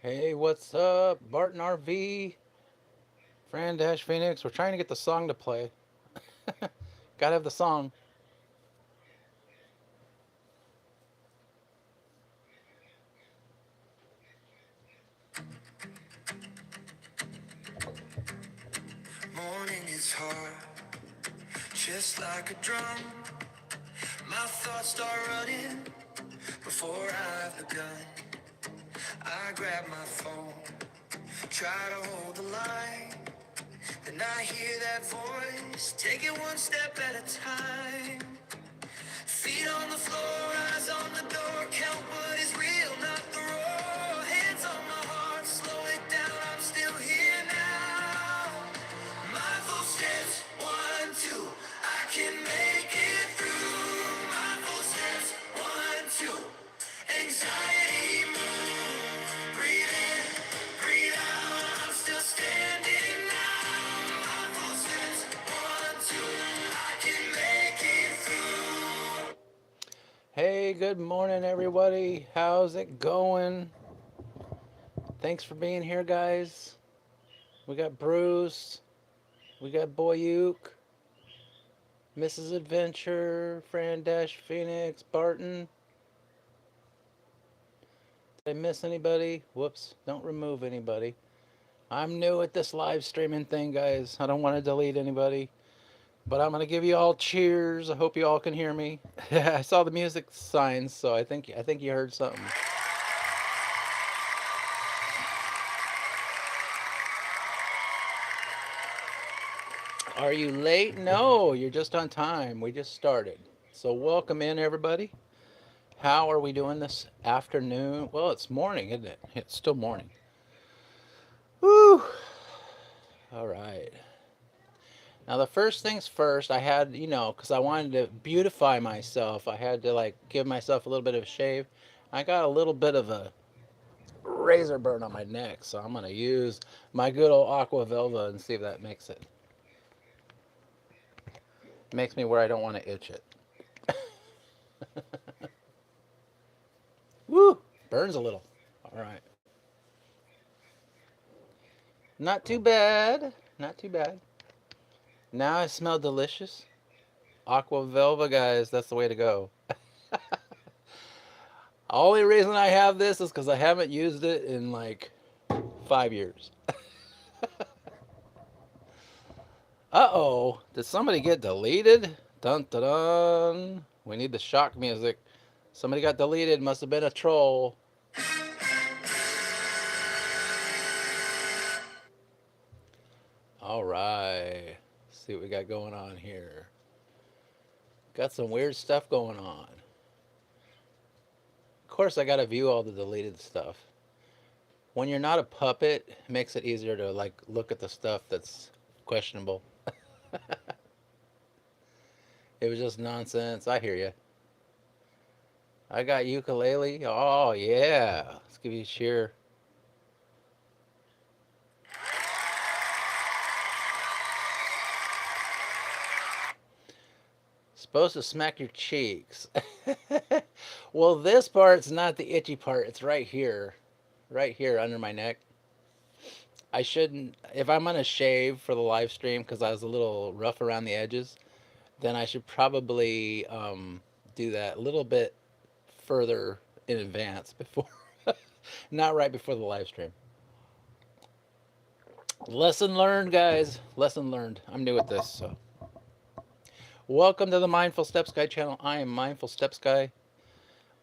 Hey, what's up? Barton RV, Fran Dash Phoenix. We're trying to get the song to play. Gotta have the song. Morning is hard, just like a drum. My thoughts start running before I've begun. I grab my phone, try to hold the line. Then I hear that voice, take it one step at a time. Feet on the floor, eyes on the door, count what is real, not the raw. Hands on my heart, slow it down, I'm still here now. Mindful steps, 1, 2, I can make it through. Mindful steps, 1, 2, anxiety move. Breathe in, breathe out, I'm still standing now. Mindful steps, 1, 2, I can make it through. Hey, good morning, everybody. How's it going? Thanks for being here, guys. We got Bruce, we got Boyuk, Mrs. Adventure, Fran Dash Phoenix, Barton. Did I miss anybody? Whoops, don't remove anybody. I'm new at this live streaming thing, guys. I don't want to delete anybody. But I'm gonna give you all cheers. I hope you all can hear me. I saw the music signs, so I think you heard something. Are you late? No, you're just on time. We just started. So welcome in everybody. How are we doing this afternoon? Well, it's morning, isn't it? It's still morning. Woo! All right. Now the first things first, I had, because I wanted to beautify myself, I had to like give myself a little bit of a shave. I got a little bit of a razor burn on my neck, so I'm gonna use my good old Aqua Velva and see if that makes me where I don't want to itch it. Woo! Burns a little. All right. Not too bad. Not too bad. Now I smell delicious. Aqua Velva, guys, that's the way to go. Only reason I have this is because I haven't used it in like 5 years. Uh oh, did somebody get deleted? Dun dun dun. We need the shock music. Somebody got deleted. Must have been a troll. All right. Let's see what we got going on here. Got some weird stuff going on. Of course, I got to view all the deleted stuff. When you're not a puppet, it makes it easier to like look at the stuff that's questionable. It was just nonsense. I hear you. I got ukulele. Oh yeah. Let's give you a cheer. Supposed to smack your cheeks. Well, this part's not the itchy part. It's right here under my neck. I shouldn't. If I'm gonna shave for the live stream because I was a little rough around the edges, then I should probably do that a little bit further in advance before, not right before the live stream. Lesson learned, guys. Lesson learned. I'm new at this, so welcome to the Mindful Steps Guy channel. I am Mindful Steps Guy.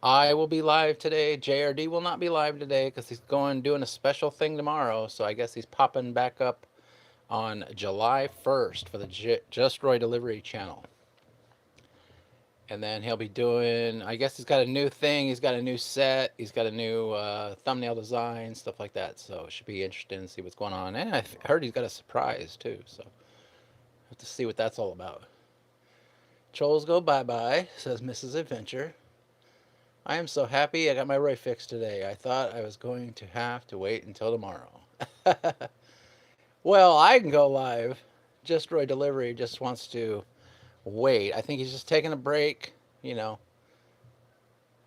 I will be live today. JRD will not be live today because he's going doing a special thing tomorrow. So I guess he's popping back up on July 1st for the Just Roy Delivery channel. And then he'll be doing, I guess he's got a new thing. He's got a new set. He's got a new thumbnail design, stuff like that. So it should be interesting to see what's going on. And I heard he's got a surprise too. So I have to see what that's all about. Trolls go bye-bye, says Mrs. Adventure. I am so happy I got my Roy fixed today. I thought I was going to have to wait until tomorrow. Well, I can go live. Just Roy Delivery just wants to wait. I think he's just taking a break, you know.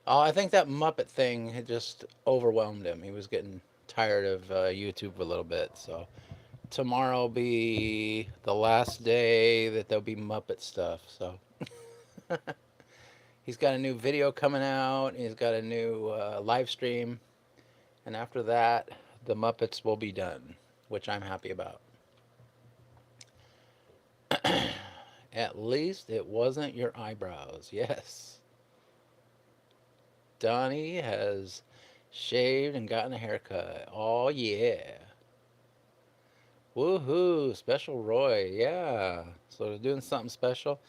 Oh, I think that Muppet thing had just overwhelmed him. He was getting tired of YouTube a little bit. So tomorrow will be the last day that there'll be Muppet stuff. So he's got a new video coming out. He's got a new live stream. And after that, the Muppets will be done, which I'm happy about. At least it wasn't your eyebrows. Yes. Donnie has shaved and gotten a haircut. Oh, yeah. Woohoo. Special Roy. Yeah. So they're doing something special.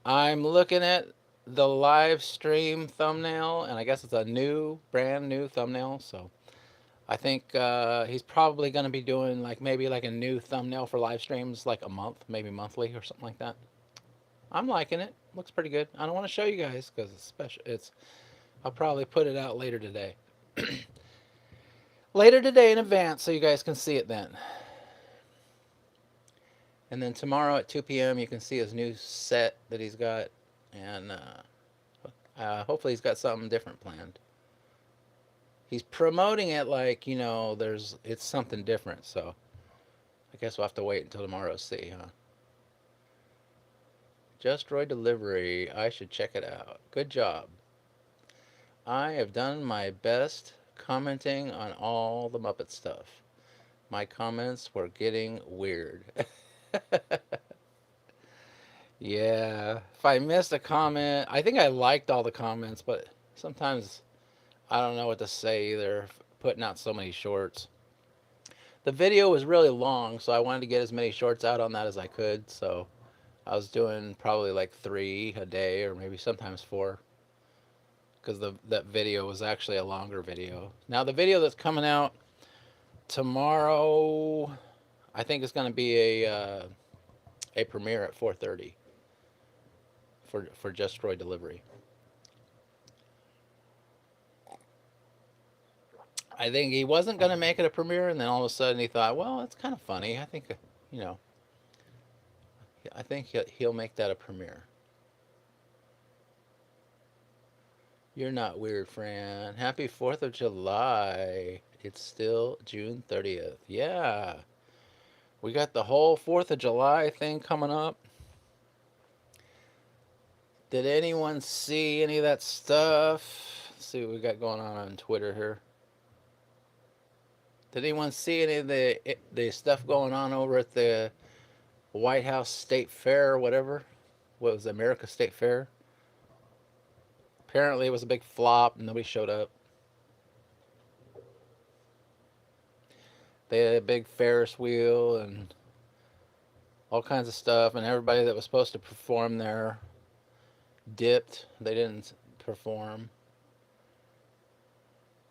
I'm looking at the live stream thumbnail, and I guess it's a brand new thumbnail. So I think he's probably going to be doing like maybe like a new thumbnail for live streams like a month, maybe monthly or something like that. I'm liking it. Looks pretty good. I don't want to show you guys because it's special. I'll probably put it out later today. Later today in advance so you guys can see it then. And then tomorrow at 2 p.m. you can see his new set that he's got. And hopefully he's got something different planned. He's promoting it like, it's something different. So I guess we'll have to wait until tomorrow to see, huh? Just Roy Delivery. I should check it out. Good job. I have done my best commenting on all the Muppet stuff. My comments were getting weird. Yeah, if I missed a comment, I think I liked all the comments, but sometimes I don't know what to say either. Putting out so many shorts. The video was really long, so I wanted to get as many shorts out on that as I could. So I was doing probably like 3 a day, or maybe sometimes 4, because that video was actually a longer video. Now the video that's coming out tomorrow, I think it's going to be a premiere at 4:30 for Just Roy Delivery. I think he wasn't going to make it a premiere, and then all of a sudden he thought, well, it's kind of funny. I think, you know, I think he'll make that a premiere. You're not weird, Fran. Happy 4th of July. It's still June 30th. Yeah. We got the whole 4th of July thing coming up. Did anyone see any of that stuff? Let's see what we got going on Twitter here. Did anyone see any of the stuff going on over at the White House State Fair or whatever? What was it, America State Fair? Apparently it was a big flop and nobody showed up. They had a big Ferris wheel and all kinds of stuff, and everybody that was supposed to perform there dipped. They didn't perform.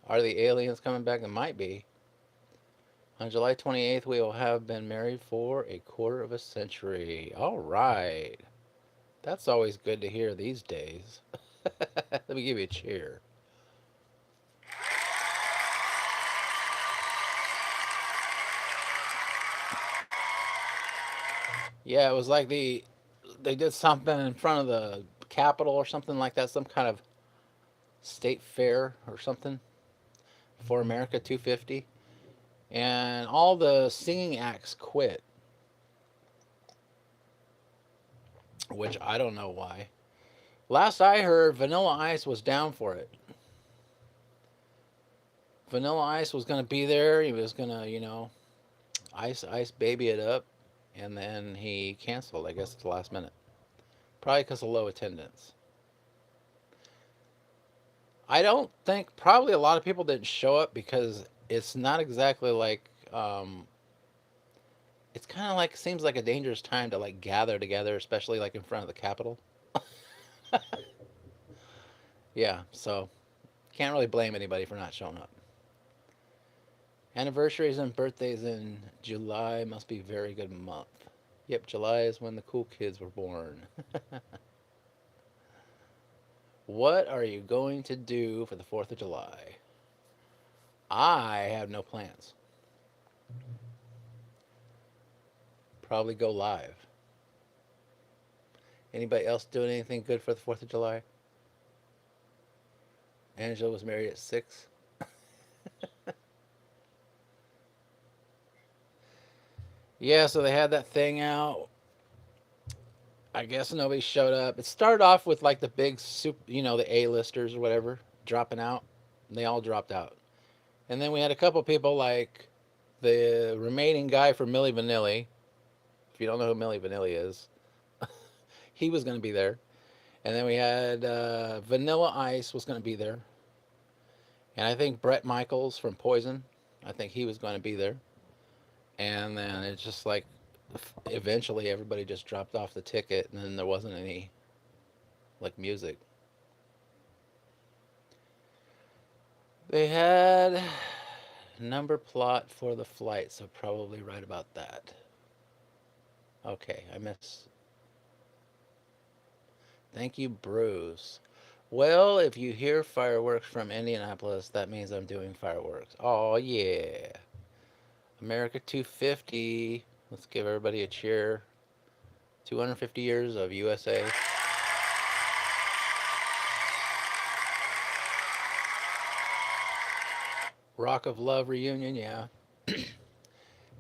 Are the aliens coming back? It might be. On July 28th, we will have been married for a quarter of a century. All right. That's always good to hear these days. Let me give you a cheer. Yeah, it was like they did something in front of the Capitol or something like that, some kind of state fair or something for America 250. And all the singing acts quit, which I don't know why. Last I heard, Vanilla Ice was down for it. Vanilla Ice was going to be there. He was going to, ice baby it up. And then he canceled, I guess, at the last minute. Probably because of low attendance. I don't think, probably a lot of people didn't show up because it's not exactly like, it's kind of like, seems like a dangerous time to like gather together, especially like in front of the Capitol. Yeah, so can't really blame anybody for not showing up. Anniversaries and birthdays in July must be a very good month. Yep, July is when the cool kids were born. What are you going to do for the 4th of July? I have no plans. Probably go live. Anybody else doing anything good for the 4th of July? Angela was married at 6. Yeah, so they had that thing out. I guess nobody showed up. It started off with like the big soup, the A-listers or whatever, dropping out. They all dropped out. And then we had a couple people like the remaining guy for Milli Vanilli. If you don't know who Milli Vanilli is, he was going to be there. And then we had Vanilla Ice was going to be there. And I think Brett Michaels from Poison, I think he was going to be there. And then it's just like eventually everybody just dropped off the ticket and then there wasn't any like music. They had number plot for the flight, so probably right about that. Okay, I miss. Thank you, Bruce. Well, if you hear fireworks from Indianapolis, that means I'm doing fireworks. Oh, yeah. America 250. Let's give everybody a cheer. 250 years of USA. Rock of Love reunion, yeah.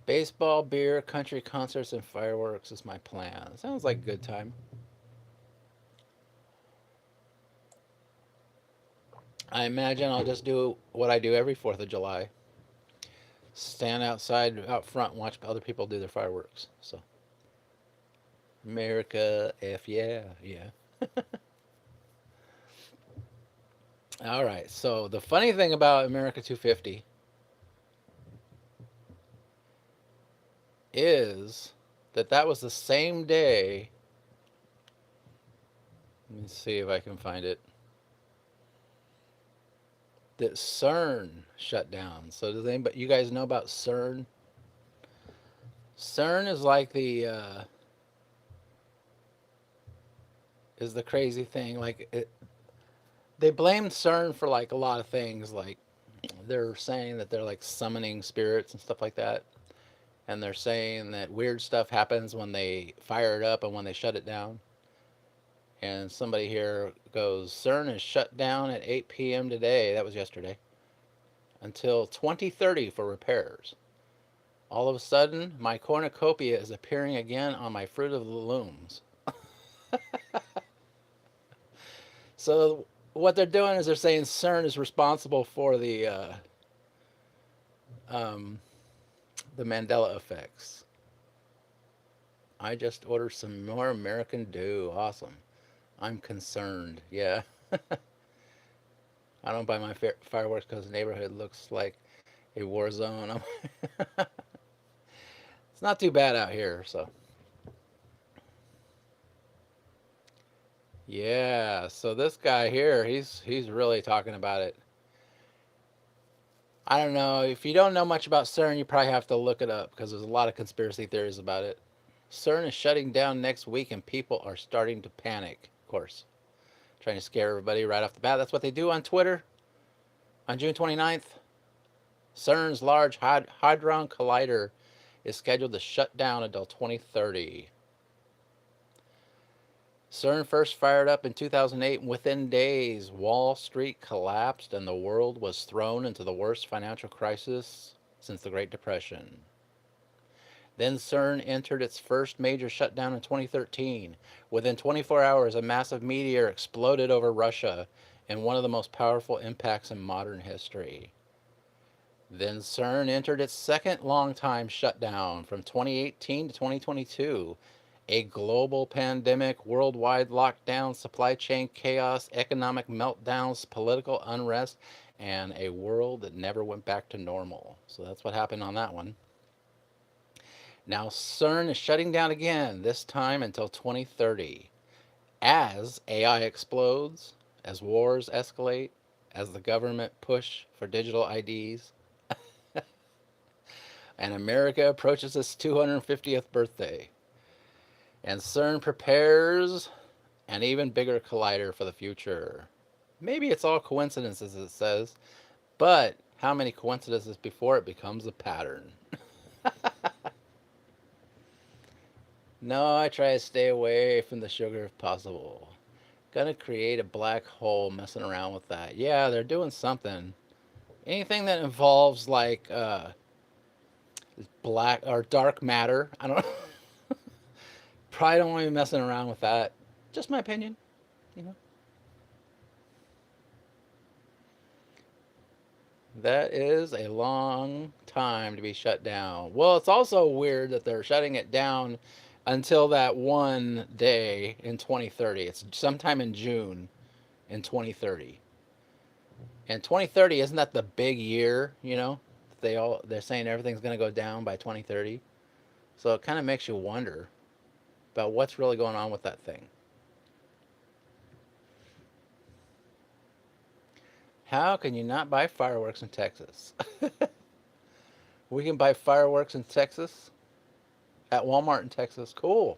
Baseball, beer, country concerts, and fireworks is my plan. Sounds like a good time. I imagine I'll just do what I do every 4th of July, stand outside, out front, and watch other people do their fireworks. So, America, F yeah, yeah. All right. So, the funny thing about America 250 is that was the same day. Let me see if I can find it. That CERN shut down. So, does anybody, you guys know about CERN? CERN is like is the crazy thing. Like, they blame CERN for like a lot of things. Like, they're saying that they're like summoning spirits and stuff like that. And they're saying that weird stuff happens when they fire it up and when they shut it down. And somebody here goes, CERN is shut down at 8 p.m. today. That was yesterday. Until 2030 for repairs. All of a sudden, my cornucopia is appearing again on my Fruit of the Looms. So what they're doing is they're saying CERN is responsible for um, the Mandela effects. I just ordered some more American Dew. Awesome. I'm concerned. Yeah. I don't buy my fireworks because the neighborhood looks like a war zone. It's not too bad out here, so. Yeah, so this guy here, he's really talking about it. I don't know. If you don't know much about CERN, you probably have to look it up because there's a lot of conspiracy theories about it. CERN is shutting down next week and people are starting to panic, of course. Trying to scare everybody right off the bat. That's what they do on Twitter on June 29th. CERN's Large Hadron Collider is scheduled to shut down until 2030. CERN first fired up in 2008, and within days, Wall Street collapsed and the world was thrown into the worst financial crisis since the Great Depression. Then CERN entered its first major shutdown in 2013. Within 24 hours, a massive meteor exploded over Russia in one of the most powerful impacts in modern history. Then CERN entered its second long-time shutdown from 2018 to 2022. A global pandemic, worldwide lockdown, supply chain chaos, economic meltdowns, political unrest, and a world that never went back to normal. So that's what happened on that one. Now CERN is shutting down again, this time until 2030. As AI explodes, as wars escalate, as the government push for digital IDs, and America approaches its 250th birthday. And CERN prepares an even bigger collider for the future. Maybe it's all coincidences, it says, but how many coincidences before it becomes a pattern? No, I try to stay away from the sugar if possible. Gonna create a black hole messing around with that. Yeah, they're doing something. Anything that involves like black or dark matter. I don't probably don't want to be messing around with that. Just my opinion, you know. That is a long time to be shut down. Well, it's also weird that they're shutting it down until that one day in 2030. It's sometime in June in 2030. And 2030 isn't that the big year, you know? They're saying everything's going to go down by 2030. So it kind of makes you wonder about what's really going on with that thing. How can you not buy fireworks in Texas? We can buy fireworks in Texas at Walmart in Texas. Cool.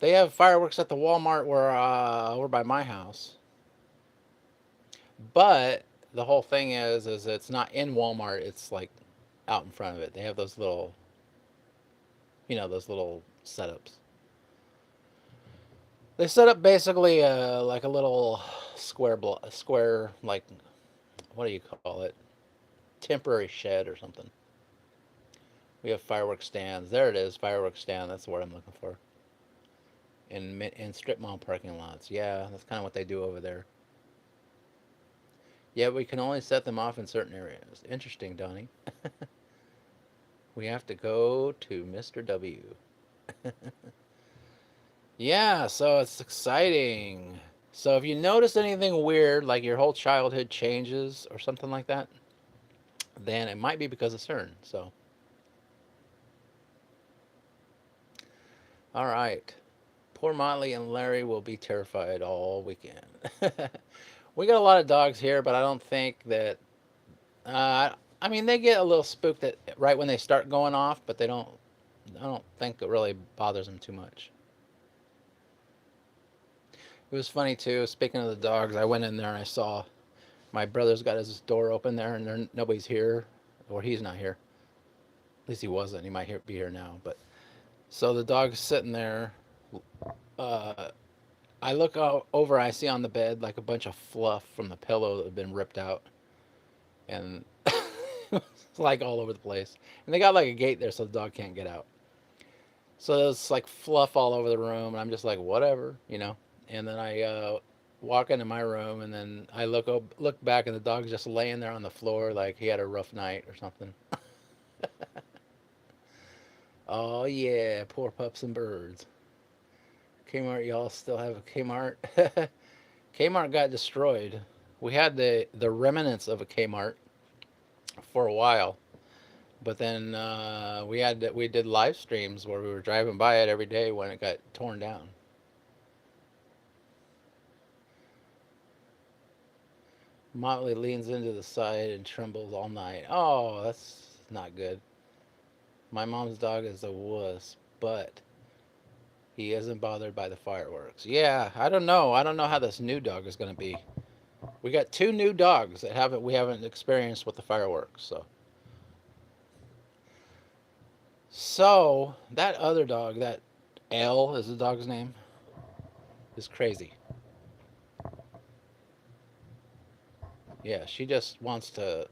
They have fireworks at the Walmart where over by my house. But the whole thing is it's not in Walmart. It's like out in front of it. They have those little, those little setups. They set up basically like a little square like what do you call it? Temporary shed or something. We have fireworks stands. There it is, fireworks stand. That's what I'm looking for. In strip mall parking lots. Yeah, that's kind of what they do over there. Yeah, we can only set them off in certain areas. Interesting, Donnie. We have to go to Mr. W. Yeah, so it's exciting. So if you notice anything weird, like your whole childhood changes or something like that, then it might be because of CERN. So, all right. Poor Motley and Larry will be terrified all weekend. We got a lot of dogs here, but I don't think that. I mean, they get a little spooked right when they start going off, but they don't. I don't think it really bothers them too much. It was funny too. Speaking of the dogs, I went in there and I saw my brother's got his door open there, and nobody's here, or he's not here. At least he wasn't. He might be here now. But so the dog's sitting there. Uh, I look over. I see on the bed like a bunch of fluff from the pillow that had been ripped out, and it's like all over the place. And they got like a gate there, so the dog can't get out. So there's like fluff all over the room, and I'm just like, whatever, you know. And then I walk into my room, and then I look back, and the dog's just laying there on the floor, like he had a rough night or something. Oh yeah, poor pups and birds. Kmart, y'all still have a Kmart? Kmart got destroyed. We had the remnants of a Kmart for a while, but then we did live streams where we were driving by it every day when it got torn down. Motley leans into the side and trembles all night. Oh, that's not good. My mom's dog is a wuss, but he isn't bothered by the fireworks. Yeah, I don't know. I don't know how this new dog is going to be. We got two new dogs that we haven't experienced with the fireworks. So that other dog, that L is the dog's name, is crazy. Yeah, she just wants to.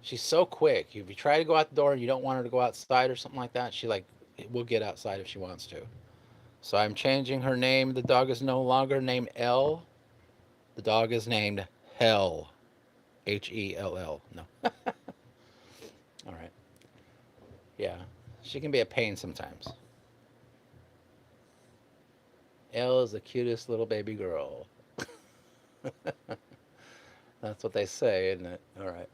She's so quick. If you try to go out the door and you don't want her to go outside or something like that, she like will get outside if she wants to. So I'm changing her name. The dog is no longer named L. The dog is named Hell. Hell. No. All right. Yeah. She can be a pain sometimes. Elle is the cutest little baby girl. That's what they say, isn't it? All right.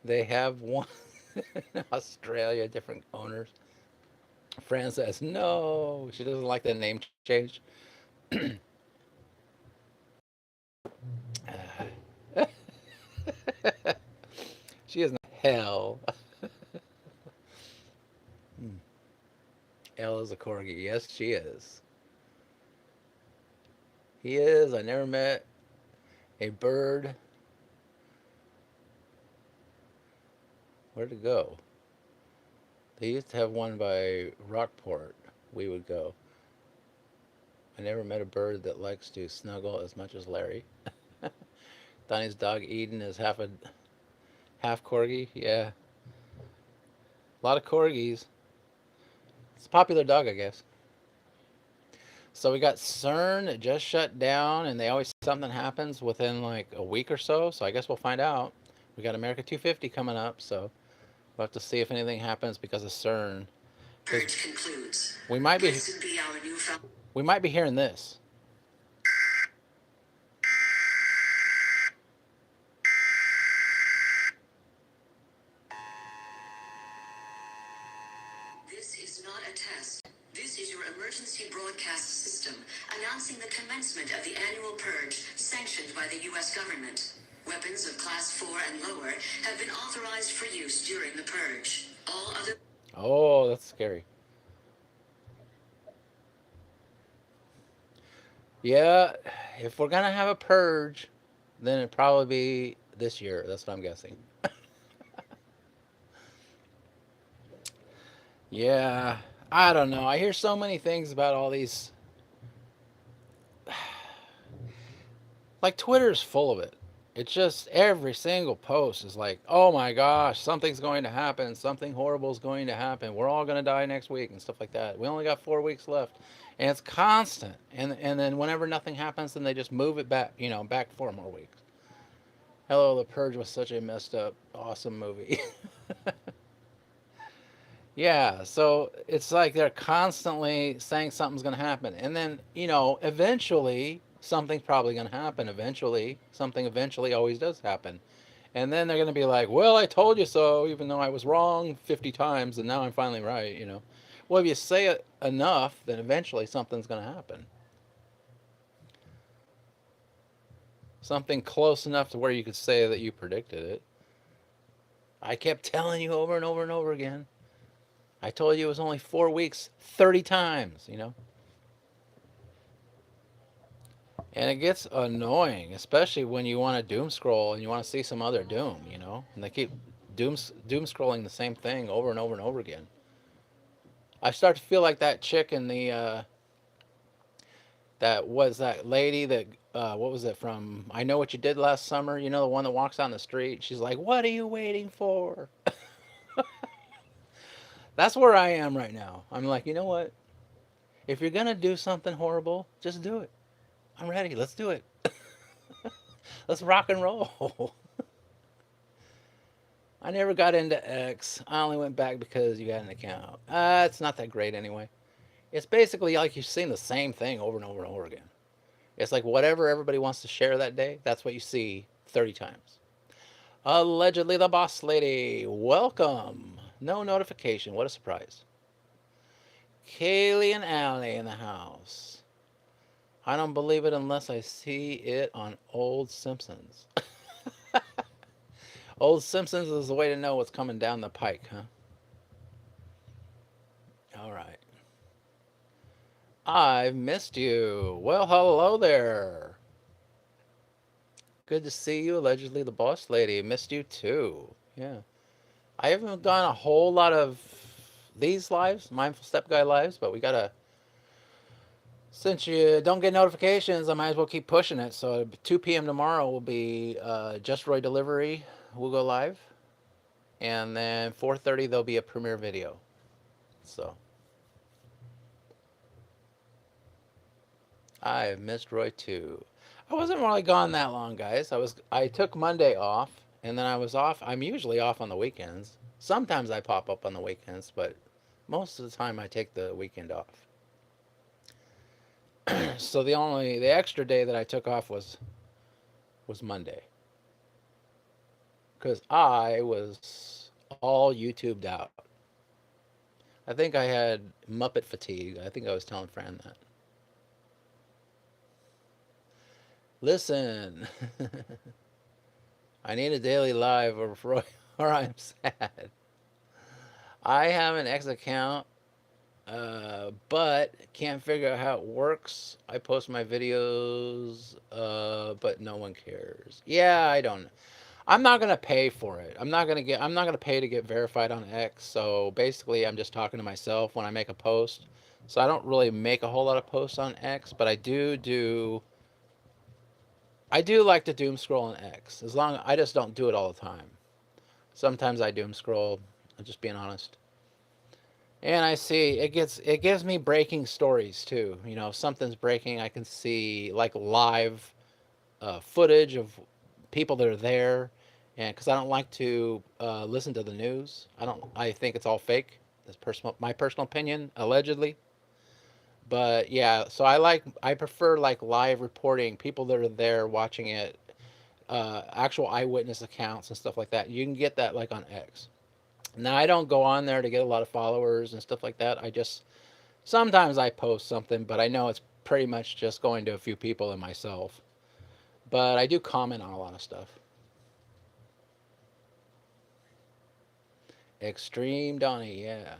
They have one in Australia, different owners. Fran says no. She doesn't like the name change. She is not hell. Elle is a corgi. Yes, she is. He is. I never met a bird. Where'd it go? They used to have one by Rockport. We would go. I never met a bird that likes to snuggle as much as Larry. Donnie's dog Eden is half corgi. Yeah, a lot of corgis. It's a popular dog, I guess. So we got CERN that just shut down, and they always something happens within like a week or so. So I guess we'll find out. We got America 250 coming up, so we'll have to see if anything happens because of CERN. Purge concludes. We might be Blessed be our new we might be hearing this. This is not a test. This is your emergency broadcast system announcing the commencement of the annual purge sanctioned by the U.S. government. Weapons of Class 4 and lower have been authorized for use during the purge. All other... Oh, that's scary. Yeah, if we're gonna have a purge, then it'd probably be this year. That's what I'm guessing. Yeah, I don't know. I hear so many things about all these. Like Twitter's full of it. It's just every single post is like, oh my gosh, something's going to happen. Something horrible is going to happen. We're all going to die next week and stuff like that. We only got 4 weeks left. And it's constant. And then whenever nothing happens, then they just move it back, back 4 more weeks. Hello, The Purge was such a messed up, awesome movie. Yeah, so it's like they're constantly saying something's going to happen. And then, eventually something's probably going to happen. Eventually, something eventually always does happen. And then they're going to be like, well, I told you so, even though I was wrong 50 times and now I'm finally right. Well, if you say it enough, then eventually something's going to happen. Something close enough to where you could say that you predicted it. I kept telling you over and over and over again. I told you it was only 4 weeks, 30 times. And it gets annoying, especially when you want to doom scroll and you want to see some other doom. And they keep doom scrolling the same thing over and over and over again. I start to feel like that chick in the, that was that lady that, what was it from I Know What You Did Last Summer? The one that walks down the street. She's like, what are you waiting for? That's where I am right now. I'm like, you know what? If you're going to do something horrible, just do it. I'm ready. Let's do it. Let's rock and roll. I never got into X. I only went back because you got an account. It's not that great anyway. It's basically like you've seen the same thing over and over and over again. It's like whatever everybody wants to share that day, that's what you see 30 times. Allegedly the Boss Lady. Welcome. No notification. What a surprise. Kaylee and Allie in the house. I don't believe it unless I see it on Old Simpsons. Old Simpsons is the way to know what's coming down the pike, huh? All right. I've missed you. Well, hello there. Good to see you. Allegedly the Boss Lady. Missed you too. Yeah. I haven't done a whole lot of these lives, Mindful Step Guy lives, but we gotta. Since you don't get notifications, I might as well keep pushing it. So 2 p.m. tomorrow will be Just Roy Delivery. We'll go live, and then 4:30 there'll be a premiere video. So I've missed Roy too. I wasn't really gone that long, guys. I took Monday off, and then I was off. I'm usually off on the weekends. Sometimes I pop up on the weekends, but most of the time I take the weekend off. So the extra day that I took off was Monday, because I was all YouTubed out. I think I had Muppet fatigue. I think I was telling Fran that. Listen, I need a daily live or I'm sad. I have an X account, but can't figure out how it works. I post my videos, but no one cares. Yeah, I don't. I'm not gonna pay for it. I'm not gonna pay to get verified on X. So basically, I'm just talking to myself when I make a post. So I don't really make a whole lot of posts on X, but I do I do like to doom scroll on X. As long I just don't do it all the time. Sometimes I doom scroll. I'm just being honest. And I see it gives me breaking stories too. You know, if something's breaking, I can see like live footage of people that are there, and because I don't like to listen to the news, I think it's all fake. That's my personal opinion, allegedly. But yeah, so I prefer like live reporting, people that are there watching it, actual eyewitness accounts and stuff like that. You can get that like on X. Now I don't go on there to get a lot of followers and stuff like that. I just sometimes I post something, but I know it's pretty much just going to a few people and myself. But I do comment on a lot of stuff. Extreme Donnie, yeah.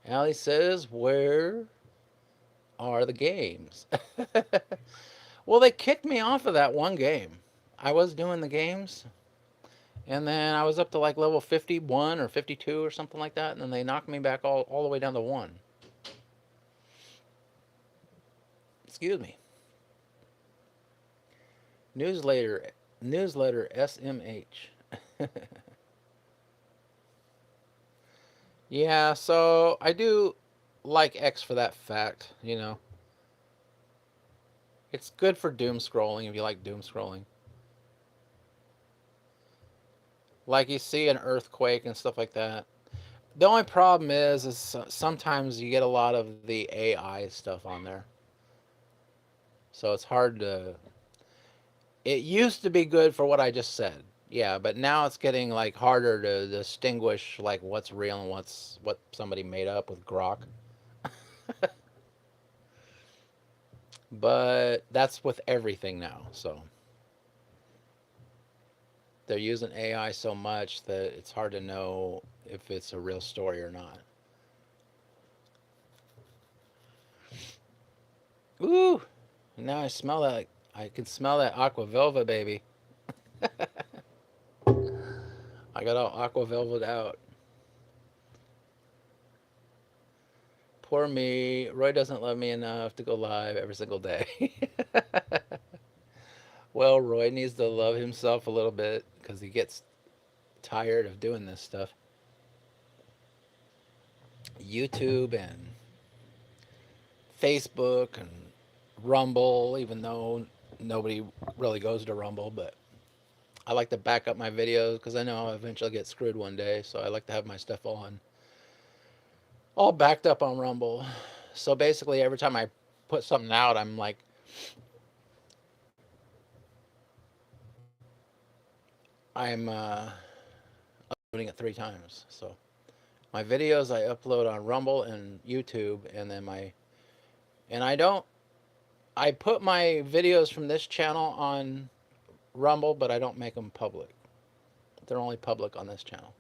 Allie says, "Where are the games?" Well, they kicked me off of that one game. I was doing the games, and then I was up to like level 51 or 52 or something like that, and then they knocked me back all the way down to 1. Excuse me. Newsletter, newsletter SMH. Yeah, so I do like X for that fact, you know. It's good for doom scrolling if you like doom scrolling. Like you see an earthquake and stuff like that. The only problem is sometimes you get a lot of the AI stuff on there. So it's hard to. It used to be good for what I just said. Yeah, but now it's getting like harder to distinguish like what's real and what somebody made up with Grok. But that's with everything now. So they're using AI so much that it's hard to know if it's a real story or not. Ooh, now I smell that. I can smell that aqua velva, baby. I got all aqua velvet out. Poor me. Roy doesn't love me enough to go live every single day. Well, Roy needs to love himself a little bit because he gets tired of doing this stuff. YouTube and Facebook and Rumble, even though nobody really goes to Rumble, but I like to back up my videos because I know I'll eventually get screwed one day. So I like to have my stuff all backed up on Rumble. So basically, every time I put something out, I'm like, I'm uploading it 3 times. So my videos I upload on Rumble and YouTube, and then I don't. I put my videos from this channel on Rumble, but I don't make them public. They're only public on this channel.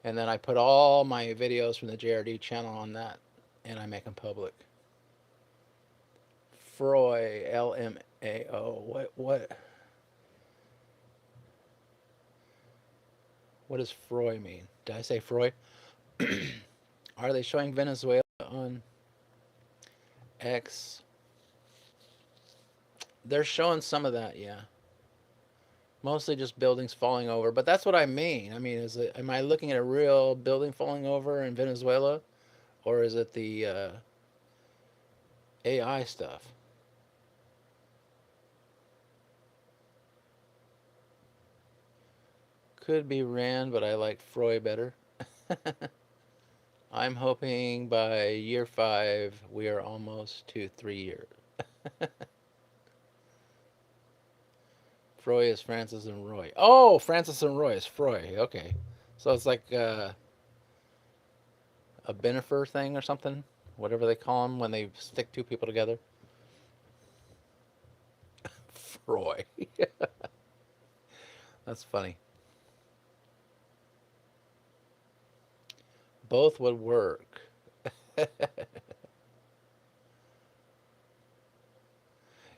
And then I put all my videos from the JRD channel on that, and I make them public. Froy, LMAO. What does Froy mean? Did I say Froy? Are they showing Venezuela on X? They're showing some of that, yeah. Mostly just buildings falling over, but that's what I mean. I mean, am I looking at a real building falling over in Venezuela, or is it the AI stuff? Could be Rand, but I like Froy better. I'm hoping by year 5 we are almost to 3 years. Froy is Francis and Roy. Oh, Francis and Roy is Froy. Okay, so it's like a Benifer thing or something, whatever they call them when they stick 2 people together. Froy. That's funny. Both would work.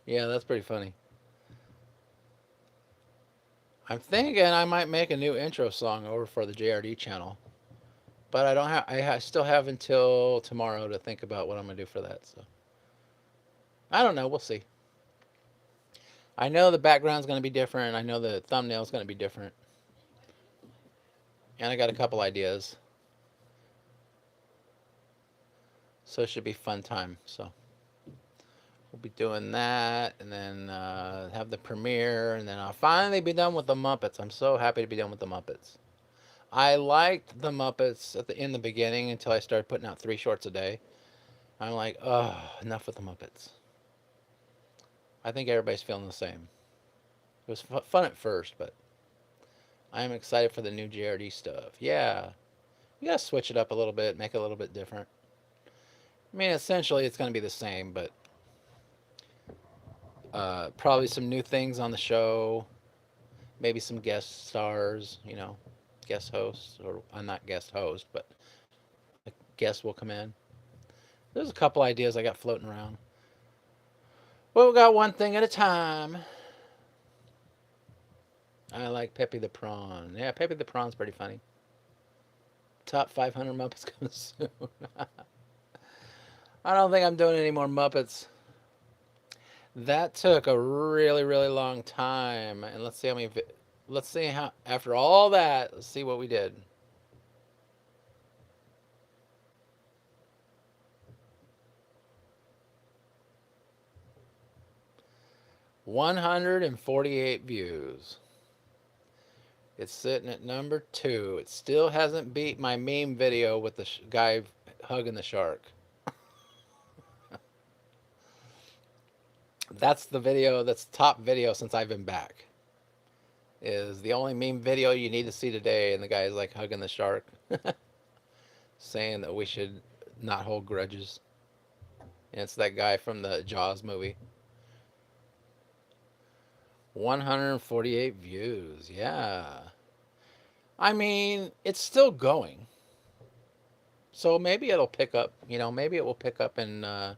Yeah, that's pretty funny. I'm thinking I might make a new intro song over for the JRD channel, but I don't have. Still have until tomorrow to think about what I'm gonna do for that. So I don't know. We'll see. I know the background's going to be different. I know the thumbnail's going to be different. And I got a couple ideas. So it should be fun time. So we'll be doing that, and then have the premiere, and then I'll finally be done with the Muppets. I'm so happy to be done with the Muppets. I liked the Muppets in the beginning until I started putting out 3 shorts a day. I'm like, oh, enough with the Muppets. I think everybody's feeling the same. It was fun at first, but I am excited for the new JRD stuff. Yeah, you gotta switch it up a little bit, make it a little bit different. I mean, essentially, it's gonna be the same, but probably some new things on the show. Maybe some guest stars, guest hosts, or I'm not guest host, but a guest will come in. There's a couple ideas I got floating around. Well, we got one thing at a time. I like Pepe the Prawn. Yeah, Pepe the Prawn's pretty funny. Top 500 Muppets coming soon. I don't think I'm doing any more Muppets. That took a really, really long time, and let's see how many. Let's see how after all that. Let's see what we did. $148 views. It's sitting at number 2. It still hasn't beat my meme video with the guy hugging the shark. That's the video that's top video since I've been back. Is the only meme video you need to see today, and the guy's like hugging the shark, saying that we should not hold grudges. And it's that guy from the Jaws movie. 148 views, yeah. I mean, it's still going. So maybe it'll pick up, maybe it will pick up, and I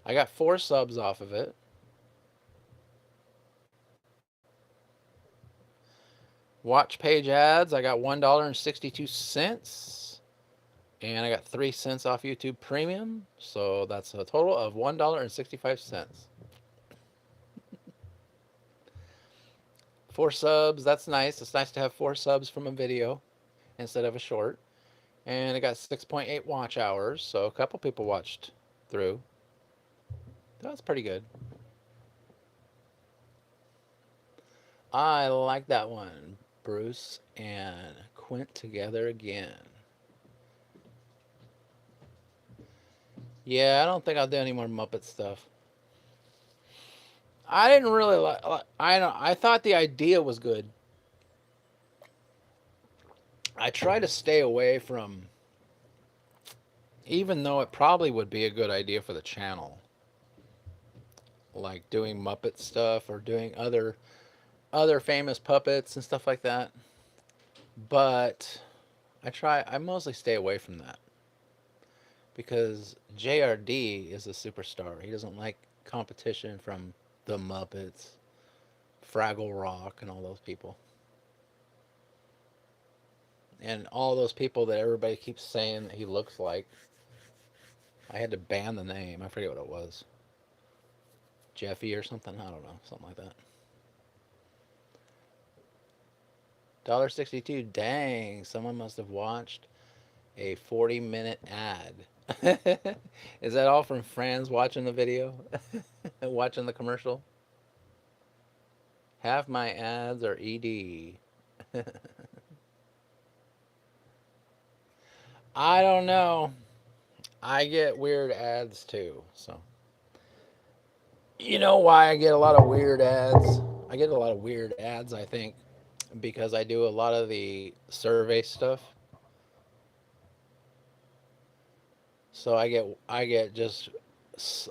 got 4 subs off of it. Watch page ads, I got $1.62. And I got 3 cents off YouTube Premium. So that's a total of $1.65. 4 subs, that's nice. It's nice to have 4 subs from a video instead of a short. And I got 6.8 watch hours. So a couple people watched through. That's pretty good. I like that one. Bruce and Quint together again. Yeah, I don't think I'll do any more Muppet stuff. I didn't really like. I thought the idea was good. I try to stay away from, even though it probably would be a good idea for the channel, like doing Muppet stuff or doing other famous puppets and stuff like that. But I mostly stay away from that because JRD is a superstar. He doesn't like competition from the Muppets, Fraggle Rock, and all those people. And all those people that everybody keeps saying that he looks like. I had to ban the name. I forget what it was. Jeffy or something? I don't know. Something like that. $1.62. Dang. Someone must have watched a 40-minute ad. Is that all from Franz watching the video? Watching the commercial? Half my ads are ED. I don't know. I get weird ads too, so. You know why I get a lot of weird ads? I get a lot of weird ads, I think, because I do a lot of the survey stuff. So I get just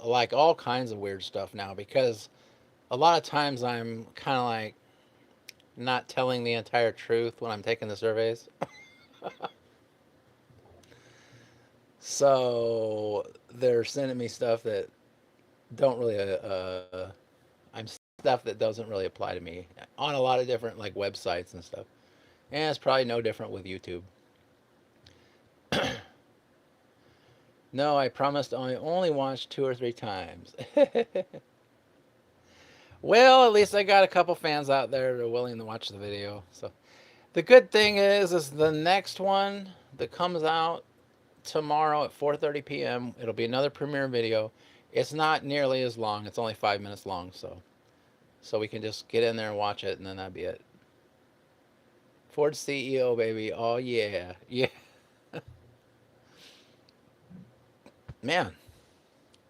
like all kinds of weird stuff now because a lot of times I'm kind of like not telling the entire truth when I'm taking the surveys. So they're sending me stuff that don't really I'm stuff that doesn't really apply to me on a lot of different like websites and stuff. And it's probably no different with YouTube. No, I promised I only watched 2 or 3 times. Well, at least I got a couple fans out there that are willing to watch the video. So the good thing is the next one that comes out tomorrow at 4:30 p.m. It'll be another premiere video. It's not nearly as long. It's only 5 minutes long, so we can just get in there and watch it, and then that'd be it. Ford CEO, baby. Oh yeah, yeah. Man,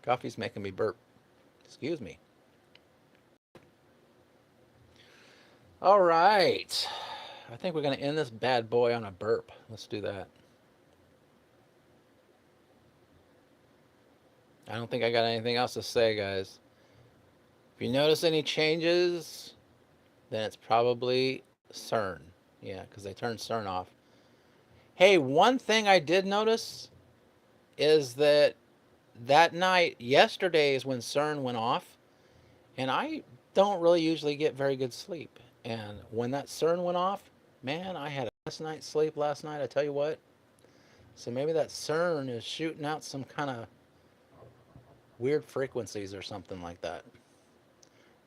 coffee's making me burp. Excuse me. All right. I think we're going to end this bad boy on a burp. Let's do that. I don't think I got anything else to say, guys. If you notice any changes, then it's probably CERN. Yeah, because they turned CERN off. Hey, one thing I did notice is that night, yesterday is when CERN went off, and I don't really usually get very good sleep. And when that CERN went off, man, I had a best night's sleep last night. I tell you what. So maybe that CERN is shooting out some kind of weird frequencies or something like that.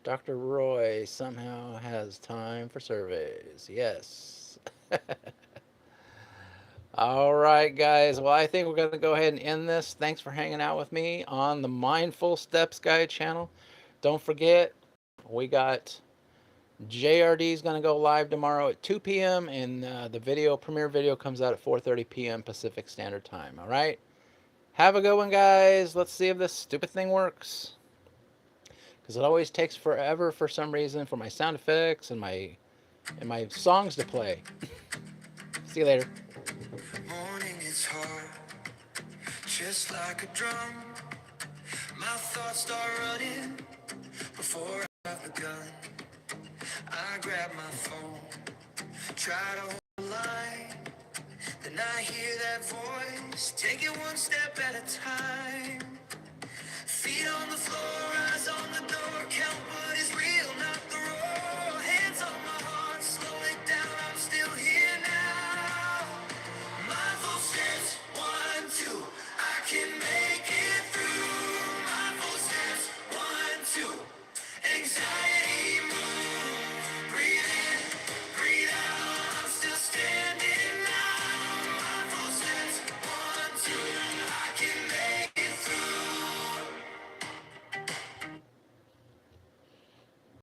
Dr. Roy somehow has time for surveys. Yes. All right, guys. Well, I think we're going to go ahead and end this. Thanks for hanging out with me on the Mindful Steps Guide channel. Don't forget, we got JRD is going to go live tomorrow at 2 p.m. and the premiere video comes out at 4:30 p.m. Pacific Standard Time. All right. Have a good one, guys. Let's see if this stupid thing works. Because it always takes forever for some reason for my sound effects and my songs to play. See you later. Morning is hard, just like a drum. My thoughts start running before I've begun. I grab my phone, try to hold the line. Then I hear that voice, take it one step at a time. Feet on the floor, eyes on the